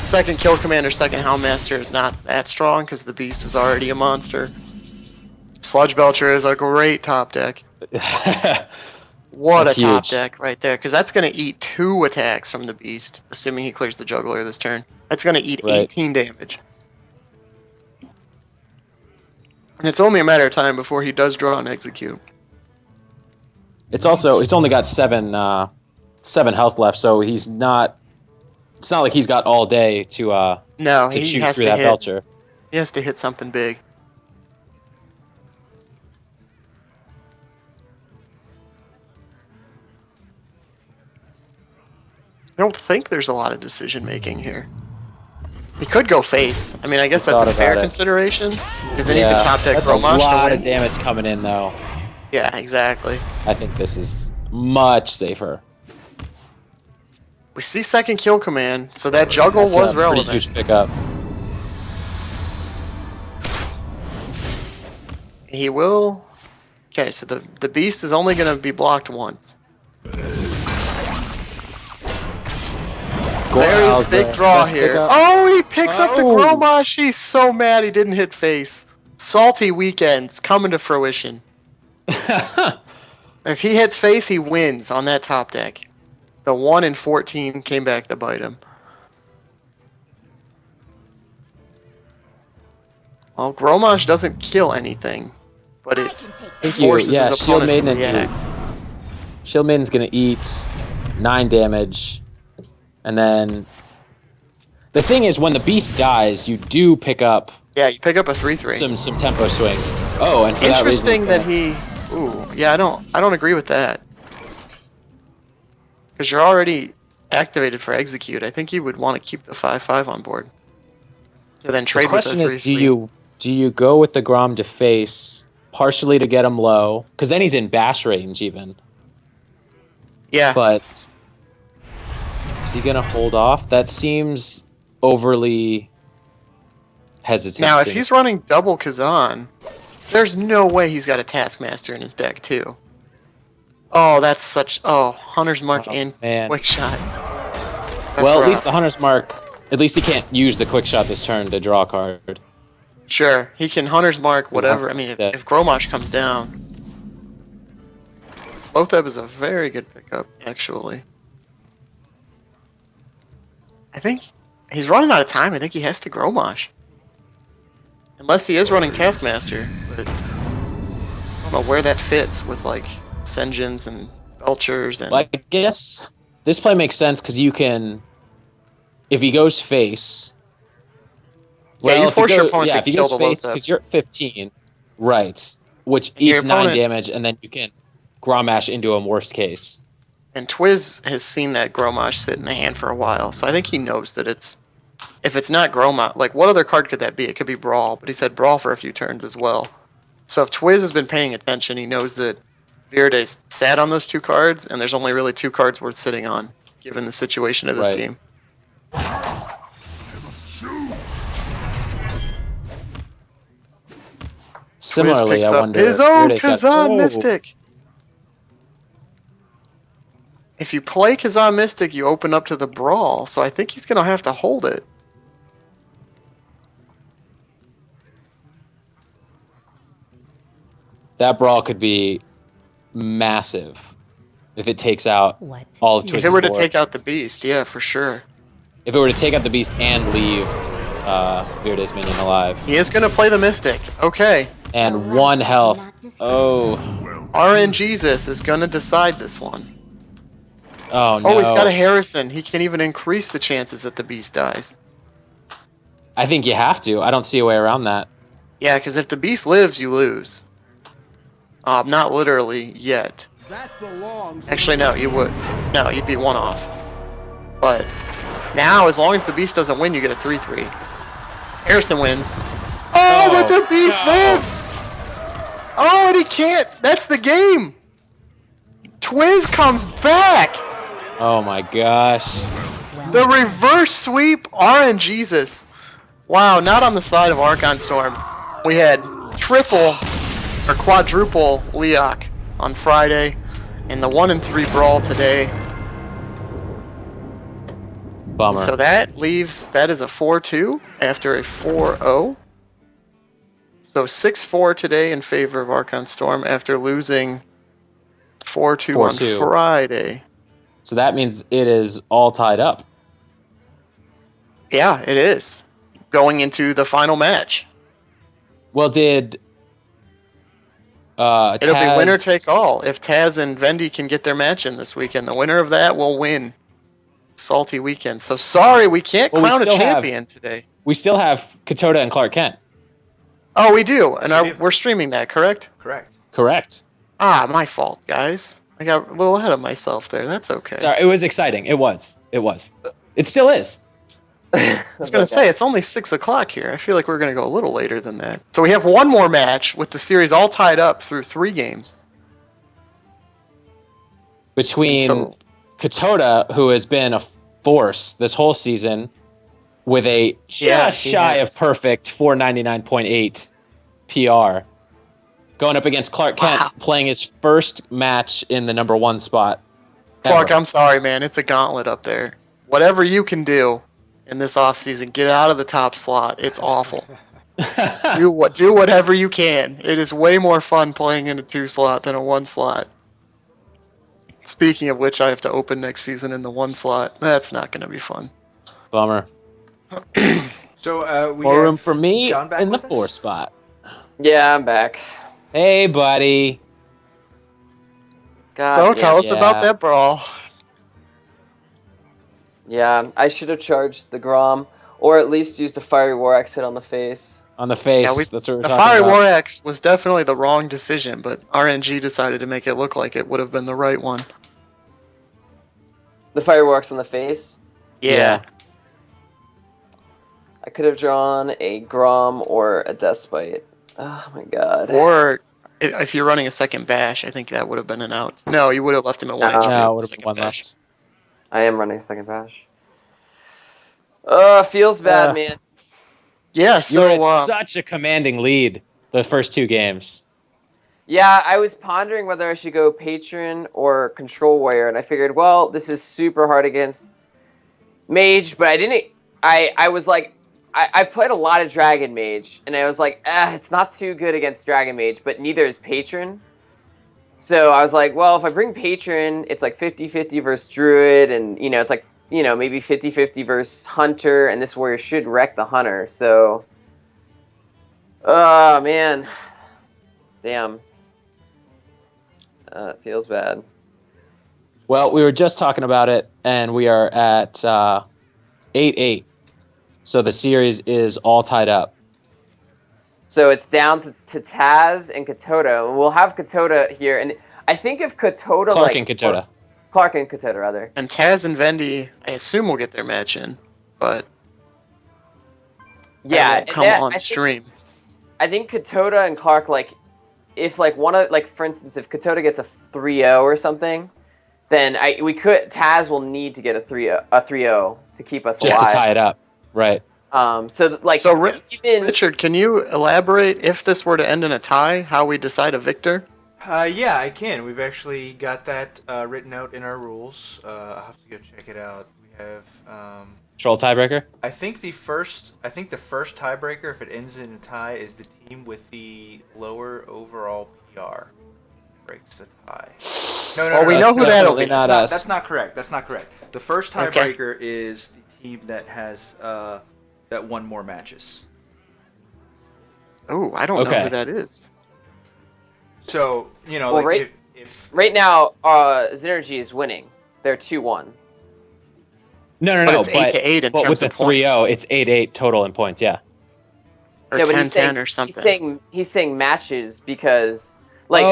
Second Kill Commander, second Houndmaster is not that strong because the beast is already a monster. Sludge Belcher is a great top deck. What That's a top huge. deck right there, because that's going to eat 2 attacks from the beast, assuming he clears the juggler this turn. That's going to eat Right. 18 damage. And it's only a matter of time before he does draw and execute. It's also he's only got 7 health left, so he's not. It's not like he's got all day to No, he shoot has through to that hit. Belcher. He has to hit something big. I don't think there's a lot of decision making here. He could go face. I mean, I guess that's Thought a fair about it. consideration, because then he Yeah, can top deck that's a Gromosh lot to of win. damage coming in, though. Yeah, exactly. I think this is much safer. We see second Kill Command, so that juggle That's was a pretty relevant. huge pickup. He will. Okay, so the beast is only going to be blocked once. Very How's big the draw best here. pickup? Oh, he picks up the Oh. Gromosh. He's so mad he didn't hit face. Salty weekends coming to fruition. If he hits face, he wins on that top deck. The 1 in 14 came back to bite him. Well, Gromosh doesn't kill anything, but I it can take the Thank you. forces Yeah, his Shield opponent Maiden to and react. Shield Maiden's gonna eat 9 damage, and then the thing is, when the beast dies, you do pick up Yeah, you pick up a 3/3. some tempo swing. Oh, and for that reason, Interesting he's that gonna- he. Ooh, yeah, I don't agree with that. Because you're already activated for execute. I think you would want to keep the 5/5 on board. To then The trade with a question 3/3. is, do you go with the Grom to face partially to get him low? Because then he's in bash range even. Yeah. But is he gonna hold off? That seems overly hesitant. Now, if to- he's running double Kazan, there's no way he's got a Taskmaster in his deck too. Oh, that's such. Oh, Hunter's Mark Oh, and man. Quick Shot. That's well, at rough. least the Hunter's Mark. At least he can't use the quick shot this turn to draw a card. Sure, he can Hunter's Mark whatever. I mean, Yeah. if Gromosh comes down, Lotheb is a very good pickup, actually. I think he's running out of time. I think he has to Gromosh. Unless he is running Taskmaster, but I don't know where that fits with like Senjins and Belchers and. Well, I guess this play makes sense because you can, if he goes face. Yeah, you if he force your opponent to if he kill goes the low face step. because you're at 15, right? Which And your eats 9 opponent- damage, and then you can Grommash into him worst case. And Twizz has seen that Grommash sit in the hand for a while, so I think he knows that it's. If it's not Grommash, like what other card could that be? It could be Brawl, but he said Brawl for a few turns as well. So if Twizz has been paying attention, he knows that Viridae's sat on those 2 cards, and there's only really 2 cards worth sitting on, given the situation of this Right. game. Similarly, picks I up wonder his own Viridae's got- Kazan Oh, Mystic. If you play Kazan Mystic, you open up to the Brawl, so I think he's gonna have to hold it. That Brawl could be massive if it takes out What all of do Twizz's If it were to board. take out the Beast, yeah, for sure. If it were to take out the beast and leave Viridae's minion alive. He is gonna play the Mystic. Okay. And 1 health. Oh. RN Jesus is gonna decide this one. Oh no. Oh, he's got a Harrison. He can even increase the chances that the Beast dies. I think you have to. I don't see a way around that. Yeah, because if the Beast lives, you lose. Not literally yet. That belongs. Actually, no, you would. No, you'd be 1 off. But now, as long as the Beast doesn't win, you get a 3-3. Harrison wins. Oh, but the Beast lives! Oh, and he can't! That's the game! Twizz comes back! Oh my gosh. The reverse sweep RN Jesus. Wow, not on the side of Archon Storm. We had triple or quadruple Leok on Friday, and the 1 and 3 Brawl today. Bummer. So that leaves, that is a 4-2 after a 4-0. So 6-4 today in favor of Archon Storm after losing 4-2 on 4-2. Friday. So that means it is all tied up. Yeah, it is. Going into the final match. Well, did It'll be Taz- winner take all. If Taz and Vendy can get their match in this weekend, the winner of that will win. Salty weekend. So sorry, we can't Well, we crown a still have- champion today. We still have Katota and Clark Kent. Oh, we do, and We do. we're streaming that, correct? Correct. Correct. Ah, my fault, guys. I got a little ahead of myself there. That's okay. Sorry, it was exciting. It was. It was. It still is. I was gonna say it's only 6 o'clock here. I feel like we're gonna go a little later than that. So we have one more match with the series all tied up through 3 games. Between So- Katota, who has been a force this whole season, with a Yeah, just he shy has. of perfect 499.8 PR, going up against Clark Kent, Wow. playing his first match in the number 1 spot. Clark, ever. I'm sorry, man. It's a gauntlet up there. Whatever you can do in this offseason, get out of the top slot. It's awful. do whatever you can. It is way more fun playing in a 2 slot than a 1 slot. Speaking of which, I have to open next season in the 1 slot. That's not going to be fun. Bummer. So we More have room for me John back in the with us? 4 spot. Yeah, I'm back. Hey, buddy. God So damn. tell us yeah. about that brawl. Yeah, I should have charged the Grom, or at least used a Fiery War Exit on the face. On the face. Yeah, That's what we're The talking Fiery about. War X was definitely the wrong decision, but RNG decided to make it look like it would have been the right one. The Fiery War Exit on the face. Yeah. I could have drawn a Grom or a Despite. Oh my god. Or if you're running a second bash, I think that would have been an out. No, you would have left him at 1 No. HP. No, it would have second been 1 bash. left. I am running a second bash. Feels bad, man. Yeah, You were so at such a commanding lead the first 2 games. Yeah, I was pondering whether I should go Patron or Control Warrior, and I figured, well, this is super hard against Mage, but I didn't. I was like, I've played a lot of Dragon Mage, and I was like, it's not too good against Dragon Mage, but neither is Patron. So I was like, well, if I bring Patron, it's like 50-50 versus Druid, and, it's like, maybe 50-50 versus Hunter, and this Warrior should wreck the Hunter, so... Oh man, damn. It feels bad. Well, we were just talking about it, and we are at 8-8. So the series is all tied up. So it's down to Taz and Katoda. We'll have Katoda here, and I think if Katoda Clark and Katoda. Clark and Katoda rather. And Taz and Vendy, I assume will get their match in, but Yeah, that won't come on stream. I think Katoda and Clark, like, if like one of like for instance, if Katoda gets a 3-0 or something, then Taz will need to get a 3-0 to keep us Just alive. to tie it up, right? Richard, can you elaborate if this were to end in a tie, how we decide a victor? Yeah, I can. We've actually got that written out in our rules. I'll have to go check it out. We have. Troll tiebreaker. I think the first tiebreaker, if it ends in a tie, is the team with the lower overall PR breaks the tie. No. We know who that'll be. Not us. That's not correct. That's not correct. The first tiebreaker is the team that has that won more matches. Oh, I don't know who that is. So Well, right now, Synergy is winning. They're 2-1. No. But it's 8-8 in but terms with the of points. 3-0, it's 8-8 total in points. Yeah. Or No, but 10-10 or something. He's saying matches because like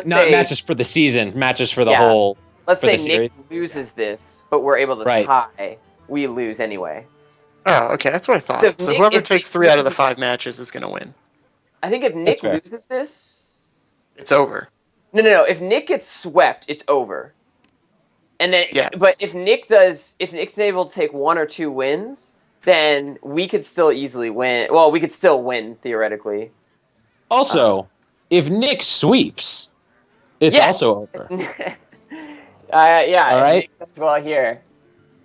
not say, matches for the season, matches for the whole. Let's for say the Nick series. loses this, but we're able to tie. We lose anyway. Oh, okay, that's what I thought. So whoever takes 3 out of the 5 matches is going to win. I think if Nick loses this, it's over. No. If Nick gets swept, it's over. And then, but if Nick's able to take 1 or 2 wins, then we could still easily win. Well, we could still win theoretically. Also, if Nick sweeps, it's also over. Yeah. All right. That's well here.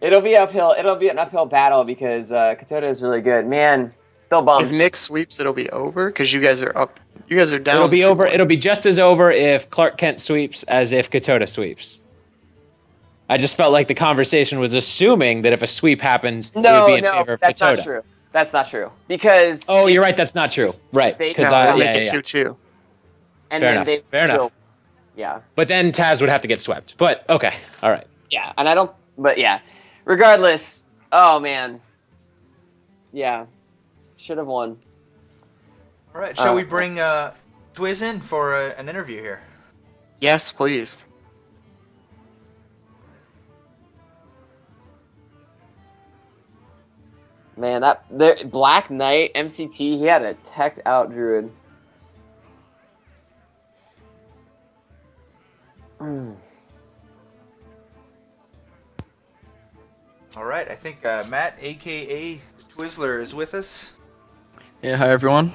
It'll be uphill. It'll be an uphill battle because Katoda is really good. Man, still bummed. If Nick sweeps, it'll be over because you guys are up. You guys are down. It'll be over. It'll be just as over if Clark Kent sweeps as if Katoda sweeps. I just felt like the conversation was assuming that if a sweep happens, it would be in favor of that's Katoda. not true. That's not true because. Oh, you're right. That's not true. Right? Because make it 2-2. And Fair then enough. they Fair still, enough. Yeah. But then Taz would have to get swept. But okay, all right. Yeah, and I don't. But yeah, regardless. Oh man. Yeah, should have won. All right, shall we bring Twizz in for an interview here? Yes, please. Man, the Black Knight MCT, he had a teched out druid. All right, I think Matt, aka Twizzler, is with us. Yeah, hi everyone.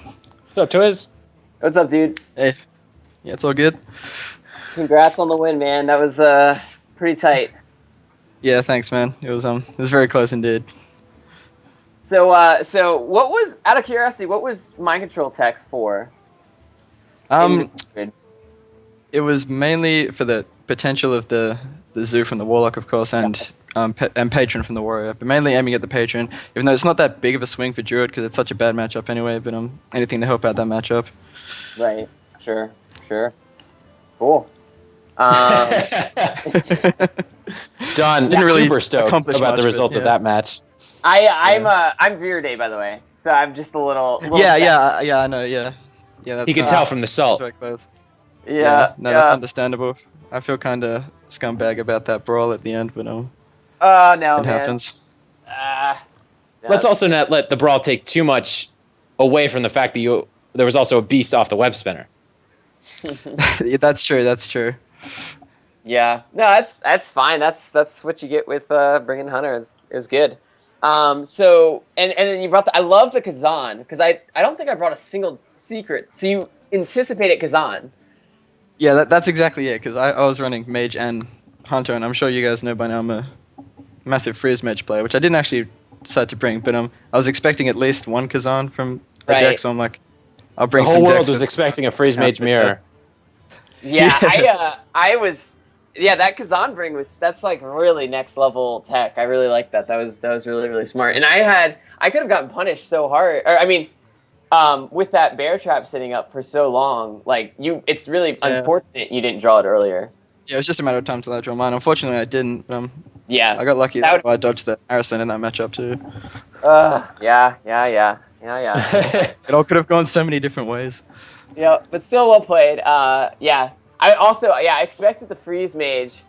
What's up, Twizz? What's up, dude? Hey. Yeah, it's all good. Congrats on the win, man. That was pretty tight. Yeah, thanks, man. It was very close indeed. So what was, out of curiosity, what was mind control tech for? It was mainly for the potential of the zoo from the Warlock, of course, and Patron from the Warrior, but mainly aiming at the Patron, even though it's not that big of a swing for Druid because it's such a bad matchup anyway, but anything to help out that matchup. Right, sure. Cool. John, Didn't really super stoked accomplish about much, the but result of yeah. that match. I'm Viridae, by the way, so I'm just a little Yeah, I know, yeah. That's, You can tell from the that's salt. very close. Yeah. No, that's understandable. I feel kind of scumbag about that brawl at the end, but Oh no, it man. happens. Let's also not let the brawl take too much away from the fact that there was also a beast off the web spinner. Yeah, that's true. Yeah, no, that's fine. That's what you get with bringing Hunter. Is good. So and then you brought I love the Kazan because I don't think I brought a single secret. So you anticipated Kazan. Yeah, that's exactly it, because I was running Mage and Hunter, and I'm sure you guys know by now I'm a massive Freeze Mage player, which I didn't actually decide to bring, but I was expecting at least one Kazan from a deck, so I'm like, I'll bring The some whole world decks was with- expecting a freeze mage mirror. Yeah, I was. Yeah, that Kazan bring that's like really next level tech. I really like that. That was really smart. And I could have gotten punished so hard. Or I mean, with that bear trap sitting up for so long, like it's really unfortunate you didn't draw it earlier. Yeah, it was just a matter of time till I draw mine. Unfortunately, I didn't. Yeah, I got lucky. That I dodged the Harrison in that matchup too. yeah. It all could have gone so many different ways. Yeah, but still well played. Yeah. I expected the freeze mage.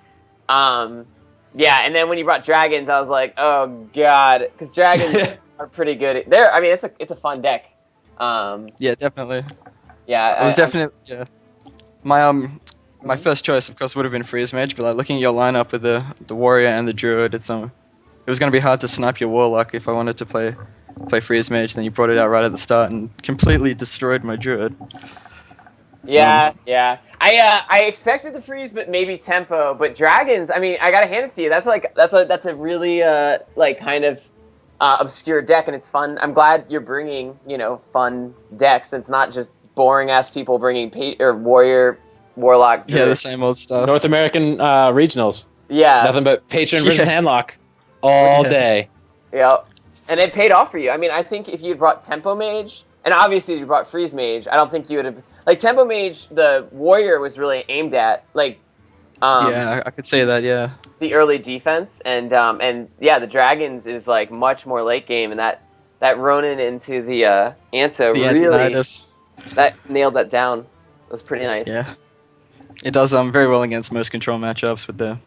Yeah, and then when you brought dragons, I was like, oh god, because dragons are pretty good. I mean, it's a fun deck. Yeah, definitely. Yeah, It was definitely yeah. My first choice, of course, would have been freeze mage, but like looking at your lineup with the warrior and the druid, it was going to be hard to snipe your warlock if I wanted to play freeze mage. Then you brought it out right at the start and completely destroyed my druid. So, yeah. I expected the freeze, but maybe tempo. But dragons, I mean, I gotta hand it to you. That's a really like kind of obscure deck, and it's fun. I'm glad you're bringing fun decks. It's not just boring ass people bringing warrior, warlock. Yeah, the same old stuff. North American regionals. Yeah. Nothing but patron versus handlock all day. Yeah. And it paid off for you. I mean, I think if you'd brought Tempo Mage, and obviously you brought Freeze Mage, I don't think you would have... Like, Tempo Mage, the Warrior was really aimed at, like... yeah, I could say that, yeah. The early defense, and yeah, the Dragons is, like, much more late game, and that Ronin into the Anto really... Antonidas. That nailed that down. It was pretty nice. Yeah. It does very well against most control matchups with the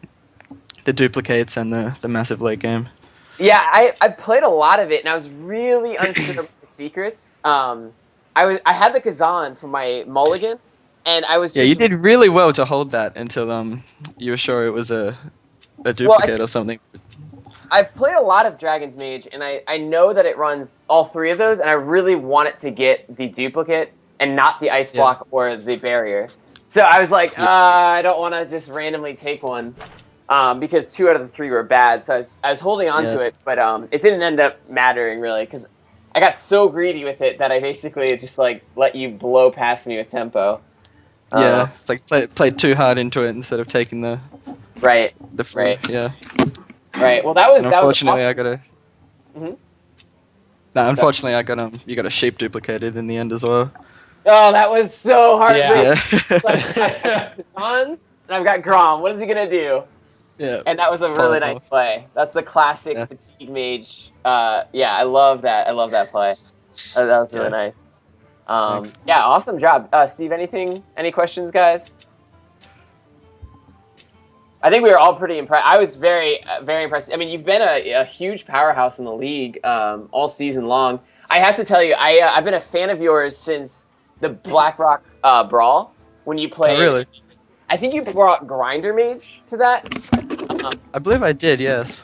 duplicates and the massive late game. Yeah, I played a lot of it, and I was really unsure about the secrets. I had the Kazan for my mulligan, and I was just... Yeah, you did really well to hold that until you were sure it was a duplicate or something. I've played a lot of Dragon's Mage, and I know that it runs all three of those, and I really want it to get the duplicate and not the ice block or the barrier. So I was like, I don't want to just randomly take one. Because 2 out of the 3 were bad, so I was holding on to it, but it didn't end up mattering really, because I got so greedy with it that I basically just like let you blow past me with tempo. Yeah, it's like played too hard into it instead of taking the free, right. Yeah. Right. Well, that was unfortunately awesome. I got a. No, unfortunately I got you got a sheep duplicated in the end as well. Oh, that was so hard. Yeah. Like, I've got Kazans and I've got Grom. What is he gonna do? Yeah. And that was a really nice play. That's the classic fatigue mage. Yeah, I love that. I love that play. That was really nice. Yeah, awesome job. Steve, any questions, guys? I think we were all pretty impressed. I was very, very impressed. I mean, you've been a huge powerhouse in the league all season long. I have to tell you, I've been a fan of yours since the BlackRock Brawl when you played. Oh, really? I think you brought Grinder Mage to that. I believe I did, yes.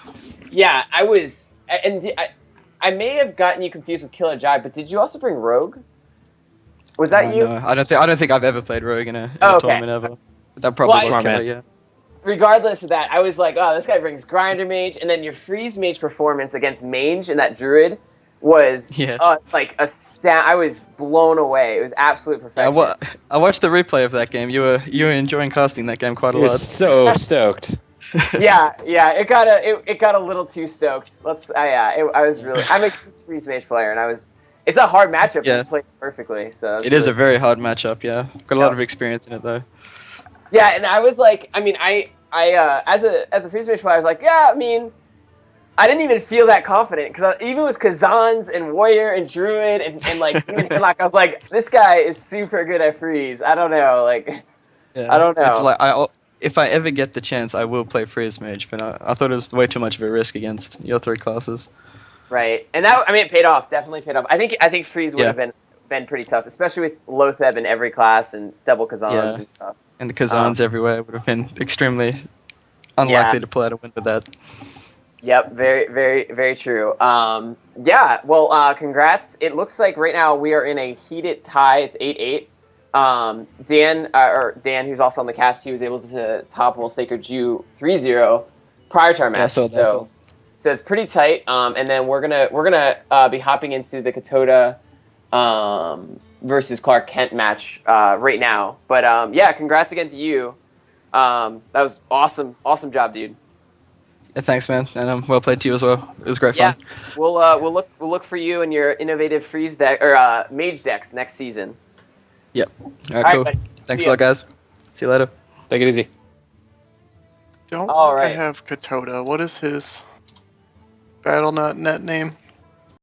Yeah, I was, and I may have gotten you confused with Killer Jive, but did you also bring Rogue? Was that you? No, I don't think I've ever played Rogue in a tournament ever. But that probably was Killer, yeah. Regardless of that, I was like, oh, this guy brings Grinder Mage, and then your Freeze Mage performance against Mage and that Druid was like I was blown away. It was absolute perfection. Yeah, I watched the replay of that game. You were enjoying casting that game quite a lot. So stoked. yeah, it got a little too stoked. I was really. I'm a Freeze Mage player, and it's a hard matchup. Yeah. To play perfectly. So it is a very hard matchup. Yeah, got a lot of experience in it though. Yeah, and I was like, I mean, I as a Freeze Mage player, I was like, yeah, I mean, I didn't even feel that confident because even with Kazans and Warrior and Druid and like even Hinlock, I was like, this guy is super good at Freeze. I don't know, like, I don't know. It's like if I ever get the chance, I will play Freeze Mage, but I thought it was way too much of a risk against your 3 classes. Right, and it paid off. Definitely paid off. I think Freeze would have been pretty tough, especially with Lotheb in every class and double Kazans and stuff. And the Kazans everywhere would have been extremely unlikely to pull out a win with that. Yep, very, very, very true. Yeah, well, congrats. It looks like right now we are in a heated tie. It's 8-8. Dan, who's also on the cast, he was able to topple Sacred Jew 3-0 prior to our match. So it's pretty tight. And then we're gonna be hopping into the Katoda versus Clark Kent match right now. But yeah, congrats again to you. That was awesome job, dude. Thanks, man, and well played to you as well. It was great Yeah, fun. we'll look for you and your innovative freeze deck or mage decks next season. Yep. All right, All right, cool. buddy. Thanks See a lot, ya. guys. See you later. Take it easy. Don't All think I right. have Katoda. What is his BattleNet net name?